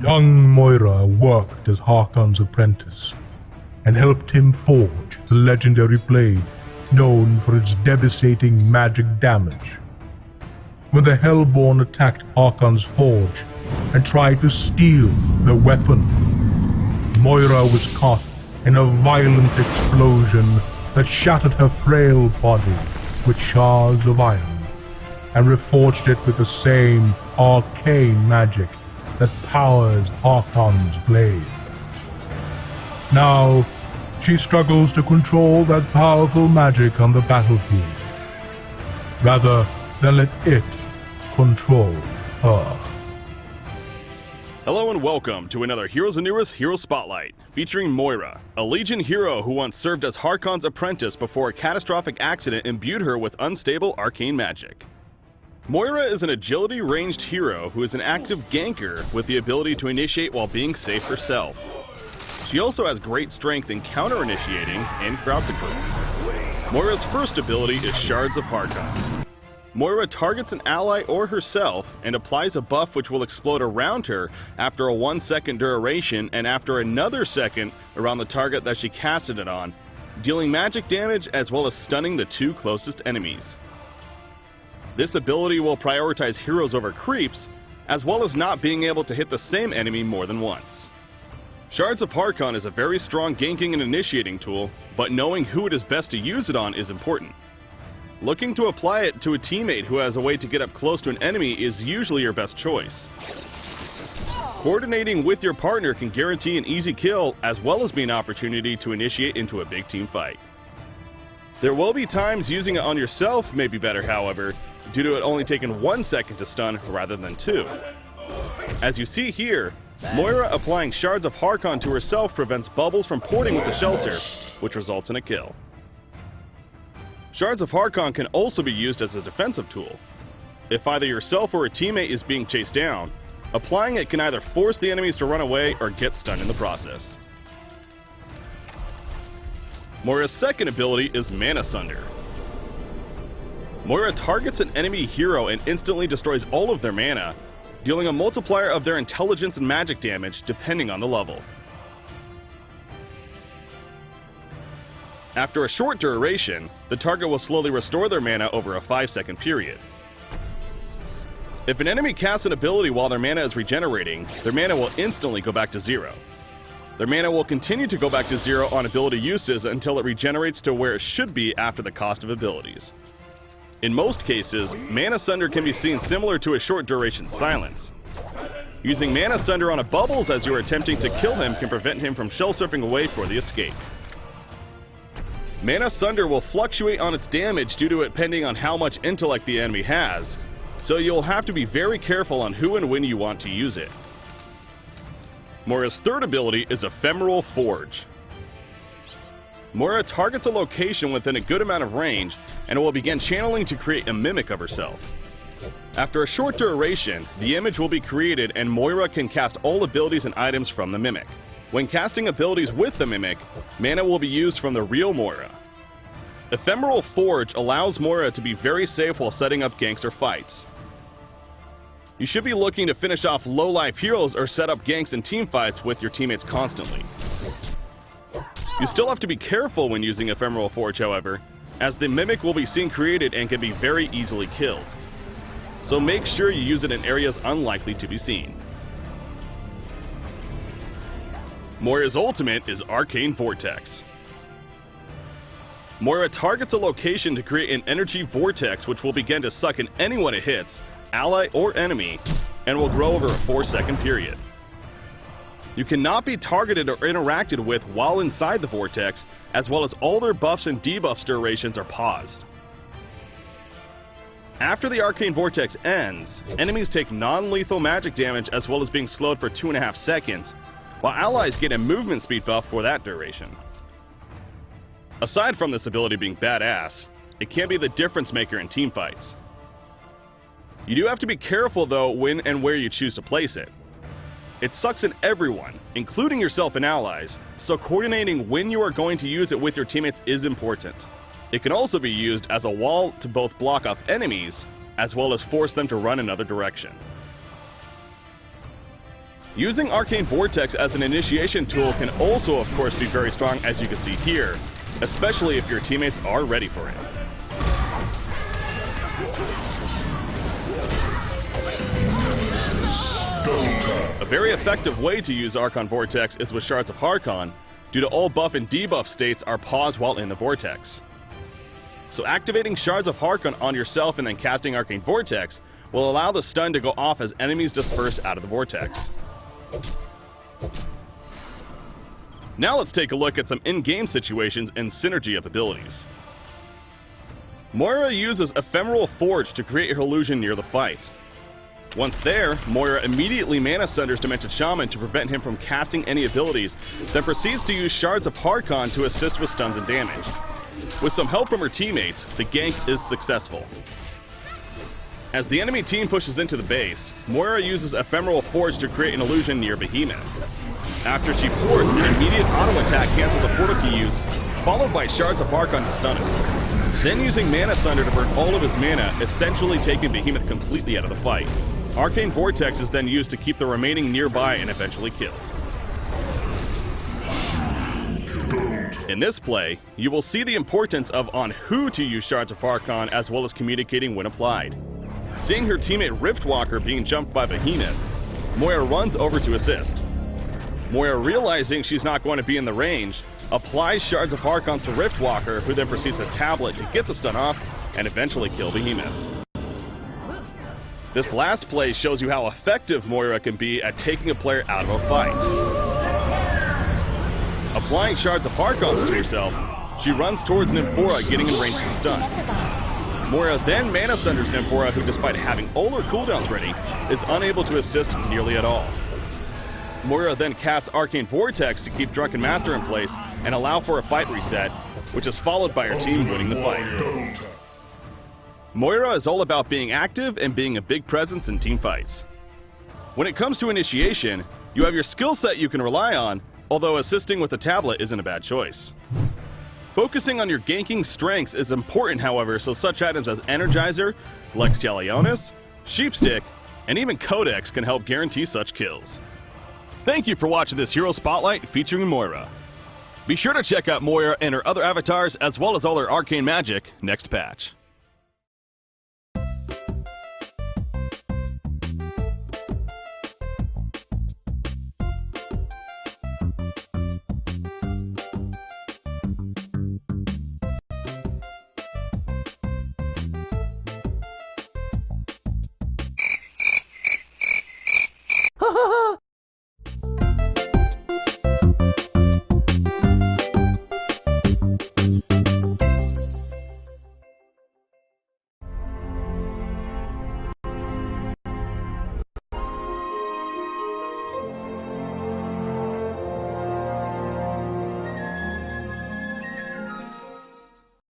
Young Moira worked as Harkon's apprentice and helped him forge the legendary blade known for its devastating magic damage. When the Hellborn attacked Harkon's forge and tried to steal the weapon, Moira was caught in a violent explosion that shattered her frail body with shards of iron and reforged it with the same arcane magic that powers Harkon's blade. Now, she struggles to control that powerful magic on the battlefield, rather than let it control her. Hello and welcome to another Heroes and Heroes Hero Spotlight, featuring Moira, a Legion hero who once served as Harkon's apprentice before a catastrophic accident imbued her with unstable arcane magic. Moira is an agility ranged hero who is an active ganker with the ability to initiate while being safe herself. She also has great strength in counter-initiating and crowd control. Moira's first ability is Shards of Harkon. Moira targets an ally or herself and applies a buff which will explode around her after a 1-second duration and after another second around the target that she casted it on, dealing magic damage as well as stunning the two closest enemies. This ability will prioritize heroes over creeps, as well as not being able to hit the same enemy more than once. Shards of Harkon is a very strong ganking and initiating tool, but knowing who it is best to use it on is important. Looking to apply it to a teammate who has a way to get up close to an enemy is usually your best choice. Coordinating with your partner can guarantee an easy kill, as well as be an opportunity to initiate into a big team fight. There will be times using it on yourself may be better, however, due to it only taking 1 second to stun rather than 2. As you see here, Moira applying Shards of Harkon to herself prevents bubbles from porting with the Shell Surf, which results in a kill. Shards of Harkon can also be used as a defensive tool. If either yourself or a teammate is being chased down, applying it can either force the enemies to run away or get stunned in the process. Moira's second ability is Mana Sunder. Moira targets an enemy hero and instantly destroys all of their mana, dealing a multiplier of their intelligence and magic damage depending on the level. After a short duration, the target will slowly restore their mana over a 5-second period. If an enemy casts an ability while their mana is regenerating, their mana will instantly go back to 0. Their mana will continue to go back to 0 on ability uses until it regenerates to where it should be after the cost of abilities. In most cases, Mana Sunder can be seen similar to a short duration silence. Using Mana Sunder on a Bubbles as you are attempting to kill him can prevent him from shell surfing away for the escape. Mana Sunder will fluctuate on its damage due to it depending on how much intellect the enemy has, so you'll have to be very careful on who and when you want to use it. Moira's third ability is Ephemeral Forge. Moira targets a location within a good amount of range and will begin channeling to create a mimic of herself. After a short duration, the image will be created and Moira can cast all abilities and items from the mimic. When casting abilities with the mimic, mana will be used from the real Moira. Ephemeral Forge allows Moira to be very safe while setting up ganks or fights. You should be looking to finish off low-life heroes or set up ganks and team fights with your teammates constantly. You still have to be careful when using Ephemeral Forge, however, as the mimic will be seen created and can be very easily killed. So make sure you use it in areas unlikely to be seen. Moira's ultimate is Arcane Vortex. Moira targets a location to create an energy vortex which will begin to suck in anyone it hits, ally or enemy, and will grow over a 4-second period. You cannot be targeted or interacted with while inside the vortex, as well as all their buffs and debuffs durations are paused. After the Arcane Vortex ends, enemies take non-lethal magic damage as well as being slowed for 2.5 seconds, while allies get a movement speed buff for that duration. Aside from this ability being badass, it can be the difference maker in team fights. You do have to be careful though when and where you choose to place it. It sucks in everyone, including yourself and allies, so coordinating when you are going to use it with your teammates is important. It can also be used as a wall to both block off enemies, as well as force them to run another direction. Using Arcane Vortex as an initiation tool can also, of course, be very strong, as you can see here, especially if your teammates are ready for it. A very effective way to use Archon Vortex is with Shards of Harkon, due to all buff and debuff states are paused while in the Vortex. So activating Shards of Harkon on yourself and then casting Arcane Vortex will allow the stun to go off as enemies disperse out of the Vortex. Now let's take a look at some in-game situations and synergy of abilities. Moira uses Ephemeral Forge to create her illusion near the fight. Once there, Moira immediately Mana Sunders Demented Shaman to prevent him from casting any abilities, then proceeds to use Shards of Harkon to assist with stuns and damage. With some help from her teammates, the gank is successful. As the enemy team pushes into the base, Moira uses Ephemeral Forge to create an illusion near Behemoth. After she ports, an immediate auto attack cancels the portal key use, followed by Shards of Harkon to stun him. Then using Mana Sunder to burn all of his mana, essentially taking Behemoth completely out of the fight. Arcane Vortex is then used to keep the remaining nearby and eventually killed. In this play, you will see the importance of on who to use Shards of Harkon as well as communicating when applied. Seeing her teammate Riftwalker being jumped by Behemoth, Moira runs over to assist. Moira, realizing she's not going to be in the range, applies Shards of Harkon to Riftwalker, who then proceeds to tablet to get the stun off and eventually kill Behemoth. This last play shows you how effective Moira can be at taking a player out of a fight. Applying Shards of Harkon to herself, she runs towards Nymphora, getting in range to stun. Moira then Mana Sunders Nymphora, who despite having all her cooldowns ready, is unable to assist nearly at all. Moira then casts Arcane Vortex to keep Drunken Master in place and allow for a fight reset, which is followed by her team winning the fight. Moira is all about being active and being a big presence in team fights. When it comes to initiation, you have your skill set you can rely on, although assisting with the tablet isn't a bad choice. Focusing on your ganking strengths is important, however, so such items as Energizer, Lexialionis, Sheepstick, and even Codex can help guarantee such kills. Thank you for watching this Hero Spotlight featuring Moira. Be sure to check out Moira and her other avatars as well as all her arcane magic next patch. Ha ha ha!